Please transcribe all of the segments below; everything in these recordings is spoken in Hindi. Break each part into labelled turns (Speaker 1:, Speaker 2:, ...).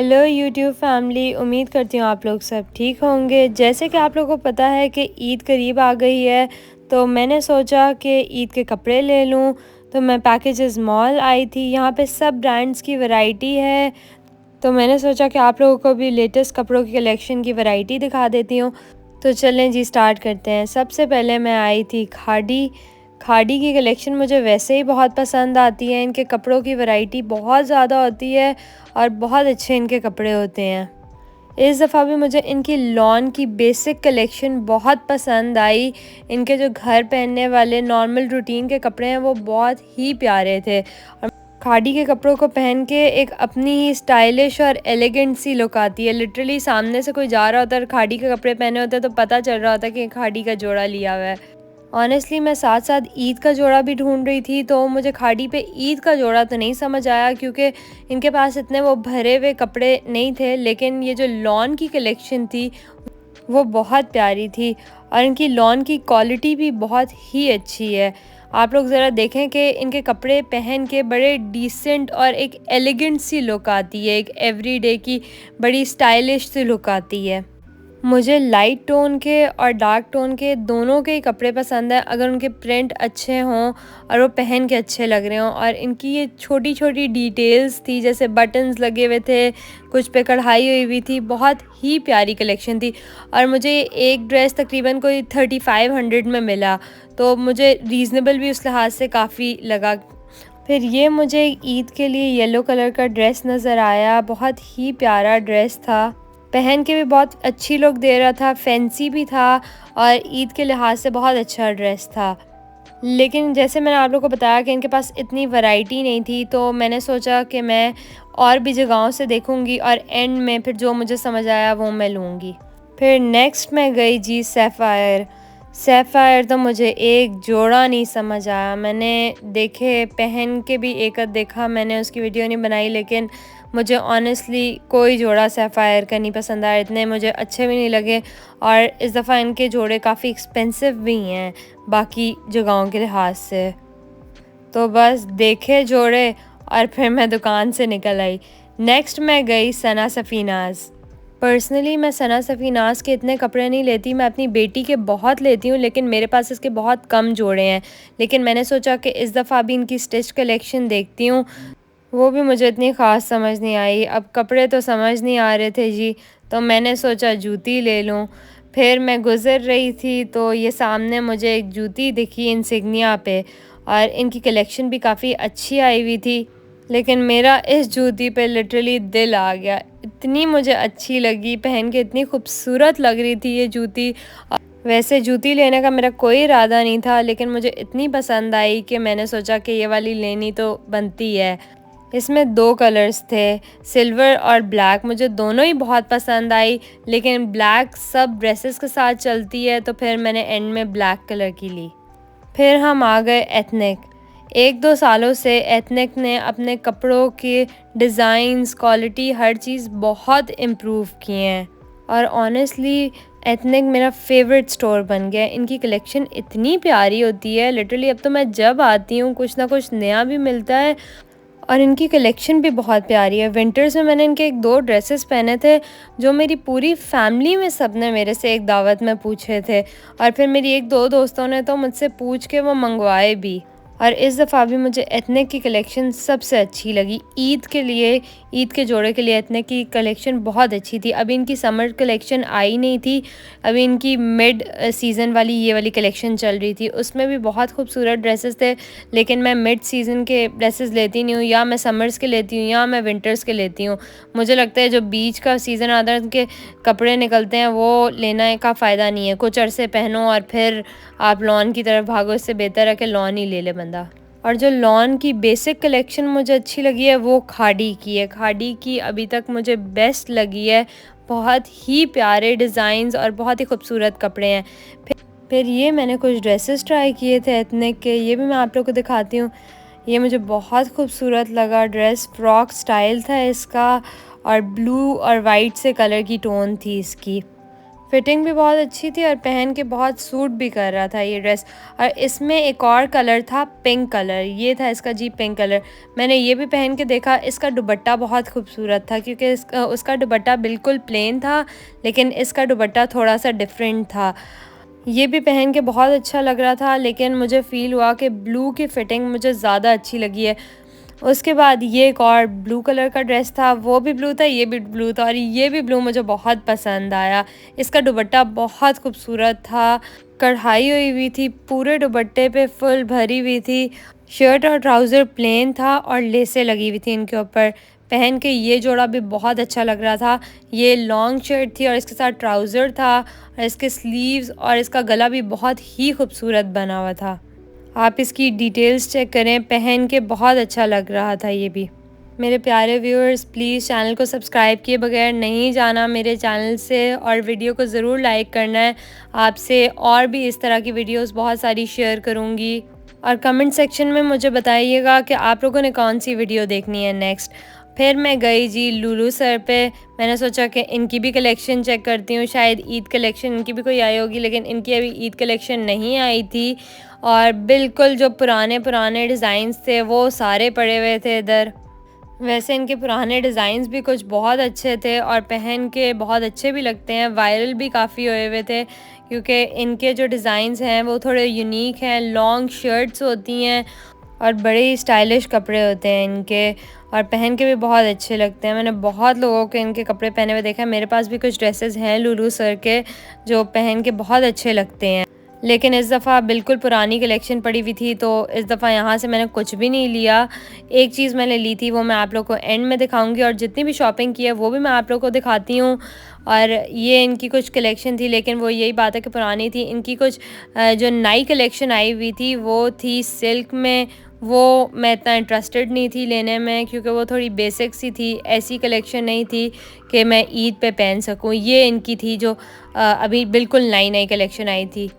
Speaker 1: हेलो यूट्यूब फैमिली, उम्मीद करती हूँ आप लोग सब ठीक होंगे। जैसे कि आप लोगों को पता है कि ईद करीब आ गई है, तो मैंने सोचा कि ईद के कपड़े ले लूँ। तो मैं पैकेजेस मॉल आई थी, यहाँ पे सब ब्रांड्स की वैरायटी है। तो मैंने सोचा कि आप लोगों को भी लेटेस्ट कपड़ों की कलेक्शन की वैरायटी दिखा देती हूँ। तो चलें जी, स्टार्ट करते हैं। सबसे पहले मैं आई थी खाड़ी। खाड़ी की कलेक्शन मुझे वैसे ही बहुत पसंद आती है। इनके कपड़ों की वैरायटी बहुत ज़्यादा होती है और बहुत अच्छे इनके कपड़े होते हैं। इस दफ़ा भी मुझे इनकी लॉन की बेसिक कलेक्शन बहुत पसंद आई। इनके जो घर पहनने वाले नॉर्मल रूटीन के कपड़े हैं वो बहुत ही प्यारे थे। और खाड़ी के कपड़ों को पहन के एक अपनी ही स्टाइलिश और एलिगेंट सी लुक आती है। लिटरली सामने से कोई जा रहा होता है और खाड़ी के कपड़े पहने होते हैं तो पता चल रहा होता है कि खाड़ी का जोड़ा लिया हुआ है। ऑनेस्टली मैं साथ साथ ईद का जोड़ा भी ढूंढ रही थी, तो मुझे खाड़ी पे ईद का जोड़ा तो नहीं समझ आया क्योंकि इनके पास इतने वो भरे हुए कपड़े नहीं थे। लेकिन ये जो लॉन की कलेक्शन थी वो बहुत प्यारी थी और इनकी लॉन की क्वालिटी भी बहुत ही अच्छी है। आप लोग ज़रा देखें कि इनके कपड़े पहन के बड़े डिसेंट और एक एलिगेंट सी लुक आती है, एक एवरीडे की बड़ी स्टाइलिश सी लुक आती है। मुझे लाइट टोन के और डार्क टोन के दोनों के ही कपड़े पसंद हैं, अगर उनके प्रिंट अच्छे हों और वो पहन के अच्छे लग रहे हों। और इनकी ये छोटी छोटी डिटेल्स थी, जैसे बटन्स लगे हुए थे, कुछ पे कढ़ाई हुई थी, बहुत ही प्यारी कलेक्शन थी। और मुझे एक ड्रेस तकरीबन कोई 3500 में मिला, तो मुझे रीज़नेबल भी उस लिहाज से काफ़ी लगा। फिर ये मुझे ईद के लिए येलो कलर का ड्रेस नज़र आया, बहुत ही प्यारा ड्रेस था, पहन के भी बहुत अच्छी लुक दे रहा था, फैंसी भी था और ईद के लिहाज से बहुत अच्छा ड्रेस था। लेकिन जैसे मैंने आप लोगों को बताया कि इनके पास इतनी वैरायटी नहीं थी, तो मैंने सोचा कि मैं और भी जगहों से देखूंगी और एंड में फिर जो मुझे समझ आया वो मैं लूँगी। फिर नेक्स्ट मैं गई जी सैफ़ायर। सैफ़ायर तो मुझे एक जोड़ा नहीं समझ आया। मैंने देखे, पहन के भी एक आध देखा, मैंने उसकी वीडियो नहीं बनाई, लेकिन मुझे ऑनेस्टली कोई जोड़ा सैफ़ायर का नहीं पसंद आया, इतने मुझे अच्छे भी नहीं लगे। और इस दफ़ा इनके जोड़े काफ़ी एक्सपेंसिव भी हैं बाकी जगहों के लिहाज से। तो बस देखे जोड़े और फिर मैं दुकान से निकल आई। नेक्स्ट मैं गई सना सफ़ीनाज़। पर्सनली मैं सना सफ़ीनाज़ के इतने कपड़े नहीं लेती, मैं अपनी बेटी के बहुत लेती हूँ, लेकिन मेरे पास इसके बहुत कम जोड़े हैं। लेकिन मैंने सोचा कि इस दफ़ा भी इनकी स्टिच कलेक्शन देखती हूँ, वो भी मुझे इतनी ख़ास समझ नहीं आई। अब कपड़े तो समझ नहीं आ रहे थे जी, तो मैंने सोचा जूती ले लूँ। फिर मैं गुज़र रही थी तो ये सामने मुझे एक जूती दिखी इंसिग्निया पे, और इनकी कलेक्शन भी काफ़ी अच्छी आई हुई थी। लेकिन मेरा इस जूती पे लिटरली दिल आ गया, इतनी मुझे अच्छी लगी, पहन के इतनी खूबसूरत लग रही थी ये जूती। वैसे जूती लेने का मेरा कोई इरादा नहीं था, लेकिन मुझे इतनी पसंद आई कि मैंने सोचा कि ये वाली लेनी तो बनती है। इसमें 2 कलर्स थे, सिल्वर और ब्लैक। मुझे दोनों ही बहुत पसंद आई, लेकिन ब्लैक सब ड्रेसेस के साथ चलती है, तो फिर मैंने एंड में ब्लैक कलर की ली। फिर हम आ गए एथनिक। 1-2 सालों से एथनिक ने अपने कपड़ों के डिज़ाइंस, क्वालिटी, हर चीज़ बहुत इम्प्रूव किए हैं और ऑनेस्टली एथनिक मेरा फेवरेट स्टोर बन गया है। इनकी कलेक्शन इतनी प्यारी होती है, लिटरली अब तो मैं जब आती हूँ कुछ ना कुछ नया भी मिलता है और इनकी कलेक्शन भी बहुत प्यारी है। विंटर्स में मैंने इनके 1-2 ड्रेसेस पहने थे, जो मेरी पूरी फैमिली में सब ने मेरे से एक दावत में पूछे थे, और फिर मेरी 1-2 दोस्तों ने तो मुझसे पूछ के वो मंगवाए भी। और इस दफ़ा भी मुझे एथनिक की कलेक्शन सबसे अच्छी लगी। ईद के लिए, ईद के जोड़े के लिए एथनिक की कलेक्शन बहुत अच्छी थी। अभी इनकी समर कलेक्शन आई नहीं थी, अभी इनकी मिड सीज़न वाली ये वाली कलेक्शन चल रही थी, उसमें भी बहुत खूबसूरत ड्रेसेस थे। लेकिन मैं मिड सीज़न के ड्रेसेस लेती नहीं हूँ, या मैं समर्स के लेती हूँ या मैं विंटर्स के लेती हूँ। मुझे लगता है जो बीच का सीज़न आता है उनके कपड़े निकलते हैं, वो लेने का फ़ायदा नहीं है। कुछ अरसे पहनो और फिर आप लॉन की तरफ भागो, इससे बेहतर है कि लॉन ही ले ले बंदा। और जो लॉन की बेसिक कलेक्शन मुझे अच्छी लगी है वो खाड़ी की है। खाड़ी की अभी तक मुझे बेस्ट लगी है, बहुत ही प्यारे डिज़ाइंस और बहुत ही खूबसूरत कपड़े हैं। फिर ये मैंने कुछ ड्रेसेस ट्राई किए थे एथनिक के, ये भी मैं आप लोग को दिखाती हूँ। ये मुझे बहुत खूबसूरत लगा ड्रेस, फ्रॉक स्टाइल था इसका और ब्लू और वाइट से कलर की टोन थी इसकी। फिटिंग भी बहुत अच्छी थी और पहन के बहुत सूट भी कर रहा था ये ड्रेस। और इसमें एक और कलर था पिंक कलर, ये था इसका जी पिंक कलर। मैंने ये भी पहन के देखा, इसका दुपट्टा बहुत खूबसूरत था क्योंकि उसका दुपट्टा बिल्कुल प्लेन था, लेकिन इसका दुपट्टा थोड़ा सा डिफरेंट था। ये भी पहन के बहुत अच्छा लग रहा था, लेकिन मुझे फ़ील हुआ कि ब्लू की फ़िटिंग मुझे ज़्यादा अच्छी लगी है। उसके बाद ये एक और ब्लू कलर का ड्रेस था, वो भी ब्लू था, ये भी ब्लू था और ये भी ब्लू मुझे बहुत पसंद आया। इसका दुपट्टा बहुत खूबसूरत था, कढ़ाई हुई थी, पूरे दुपट्टे पे फुल भरी हुई थी। शर्ट और ट्राउज़र प्लेन था और लेसें लगी हुई थी इनके ऊपर। पहन के ये जोड़ा भी बहुत अच्छा लग रहा था। ये लॉन्ग शर्ट थी और इसके साथ ट्राउज़र था और इसके स्लीव्स और इसका गला भी बहुत ही खूबसूरत बना हुआ था। आप इसकी डिटेल्स चेक करें, पहन के बहुत अच्छा लग रहा था ये भी। मेरे प्यारे व्यूअर्स, प्लीज़ चैनल को सब्सक्राइब किए बगैर नहीं जाना मेरे चैनल से और वीडियो को ज़रूर लाइक करना है। आपसे और भी इस तरह की वीडियोस बहुत सारी शेयर करूँगी और कमेंट सेक्शन में मुझे बताइएगा कि आप लोगों ने कौन सी वीडियो देखनी है नेक्स्ट। फिर मैं गई जी लुलु सर पे। मैंने सोचा कि इनकी भी कलेक्शन चेक करती हूँ, शायद ईद कलेक्शन इनकी भी कोई आई होगी, लेकिन इनकी अभी ईद कलेक्शन नहीं आई थी। और बिल्कुल जो पुराने डिज़ाइंस थे वो सारे पड़े हुए थे इधर। वैसे इनके पुराने डिज़ाइंस भी कुछ बहुत अच्छे थे और पहन के बहुत अच्छे भी लगते हैं, वायरल भी काफ़ी हुए हुए थे क्योंकि इनके जो डिज़ाइंस हैं वो थोड़े यूनिक हैं। लॉन्ग शर्ट्स होती हैं और बड़े ही स्टाइलिश कपड़े होते हैं इनके और पहन के भी बहुत अच्छे लगते हैं। मैंने बहुत लोगों के इनके कपड़े पहने हुए देखा है। मेरे पास भी कुछ ड्रेसेस हैं लुलु सर के जो पहन के बहुत अच्छे लगते हैं, लेकिन इस दफ़ा बिल्कुल पुरानी कलेक्शन पड़ी हुई थी, तो इस दफ़ा यहाँ से मैंने कुछ भी नहीं लिया। एक चीज़ मैंने ली थी, वो मैं आप लोग को एंड में दिखाऊंगी और जितनी भी शॉपिंग की है वो भी मैं आप लोग को दिखाती हूँ। और ये इनकी कुछ कलेक्शन थी, लेकिन वो यही बात है कि पुरानी थी। इनकी कुछ जो नई कलेक्शन आई हुई थी वो थी सिल्क में। वो मैं इतना इंटरेस्टेड नहीं थी लेने में क्योंकि वो थोड़ी बेसिक सी थी, ऐसी कलेक्शन नहीं थी कि मैं ईद पे पहन सकूँ। ये इनकी थी जो अभी बिल्कुल नई कलेक्शन आई थी।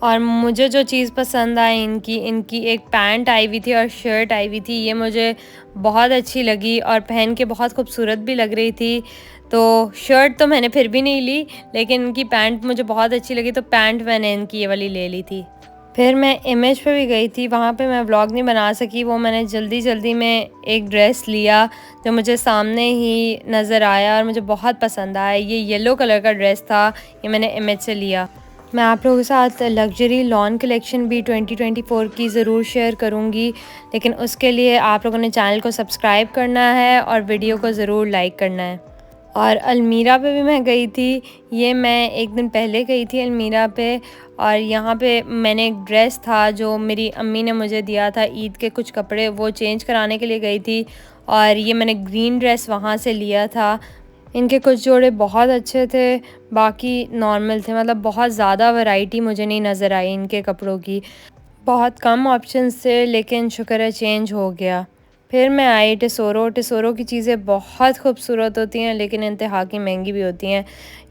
Speaker 1: और मुझे जो चीज़ पसंद आई इनकी एक पैंट आई हुई थी और शर्ट आई हुई थी, ये मुझे बहुत अच्छी लगी और पहन के बहुत खूबसूरत भी लग रही थी। तो शर्ट तो मैंने फिर भी नहीं ली, लेकिन इनकी पैंट मुझे बहुत अच्छी लगी, तो पैंट मैंने इनकी ये वाली ले ली थी। फिर मैं इमेज पे भी गई थी, वहाँ पे मैं व्लॉग नहीं बना सकी। वो मैंने जल्दी में एक ड्रेस लिया जो मुझे सामने ही नज़र आया और मुझे बहुत पसंद आया। ये येलो कलर का ड्रेस था, ये मैंने इमेज से लिया। मैं आप लोगों के साथ लग्जरी लॉन कलेक्शन भी 2024 की ज़रूर शेयर करूंगी, लेकिन उसके लिए आप लोगों ने चैनल को सब्सक्राइब करना है और वीडियो को ज़रूर लाइक करना है। और अलमीरा पे भी मैं गई थी, ये मैं एक दिन पहले गई थी अलमीरा पे और यहाँ पे मैंने एक ड्रेस था जो मेरी अम्मी ने मुझे दिया था, ईद के कुछ कपड़े वो चेंज कराने के लिए गई थी और ये मैंने ग्रीन ड्रेस वहाँ से लिया था। इनके कुछ जोड़े बहुत अच्छे थे, बाकी नॉर्मल थे, मतलब बहुत ज़्यादा वैरायटी मुझे नहीं नज़र आई इनके कपड़ों की। बहुत कम ऑप्शंस थे, लेकिन शुक्र है चेंज हो गया। फिर मैं आई टिसोरो की चीज़ें बहुत खूबसूरत होती हैं, लेकिन इंतहा की महंगी भी होती हैं।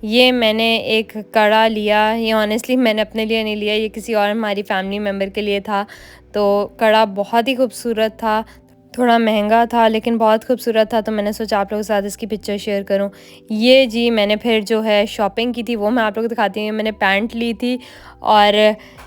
Speaker 1: ये मैंने एक कड़ा लिया, ये ऑनेस्टली मैंने अपने लिए नहीं लिया, ये किसी और हमारी फैमिली मेम्बर के लिए था। तो कड़ा बहुत ही खूबसूरत था, थोड़ा महंगा था लेकिन बहुत खूबसूरत था, तो मैंने सोचा आप लोगों के साथ इसकी पिक्चर शेयर करूं। ये जी मैंने फिर जो है शॉपिंग की थी वो मैं आप लोगों को दिखाती हूँ। मैंने पैंट ली थी और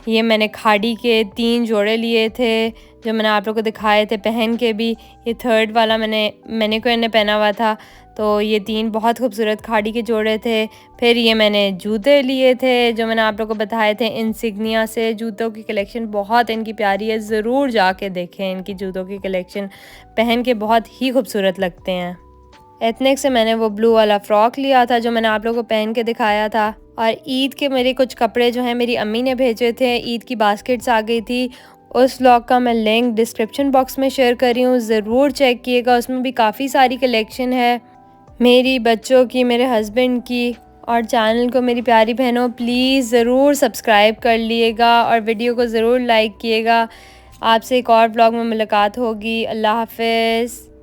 Speaker 1: ये मैंने खाड़ी के 3 जोड़े लिए थे जो मैंने आप लोगों को दिखाए थे पहन के भी। ये थर्ड वाला मैंने को इन्हें पहना हुआ था, तो ये 3 बहुत खूबसूरत खाड़ी के जोड़े थे। फिर ये मैंने जूते लिए थे जो मैंने आप लोगों को बताए थे इंसिग्निया से। जूतों की कलेक्शन बहुत इनकी प्यारी है, ज़रूर जाके देखें इनकी जूतों की कलेक्शन, पहन के बहुत ही खूबसूरत लगते हैं। एथनिक से मैंने वो ब्लू वाला फ़्रॉक लिया था जो मैंने आप लोगों को पहन के दिखाया था। और ईद के मेरे कुछ कपड़े जो हैं मेरी अम्मी ने भेजे थे, ईद की बास्केट्स आ गई थी। उस व्लॉग का मैं लिंक डिस्क्रिप्शन बॉक्स में शेयर कर रही हूँ, ज़रूर चेक किएगा, उसमें भी काफ़ी सारी कलेक्शन है मेरी, बच्चों की, मेरे हस्बैंड की। और चैनल को मेरी प्यारी बहनों प्लीज़ ज़रूर सब्सक्राइब कर लिएगा और वीडियो को ज़रूर लाइक किएगा। आपसे एक और व्लॉग में मुलाकात होगी। अल्लाह हाफ़िज़।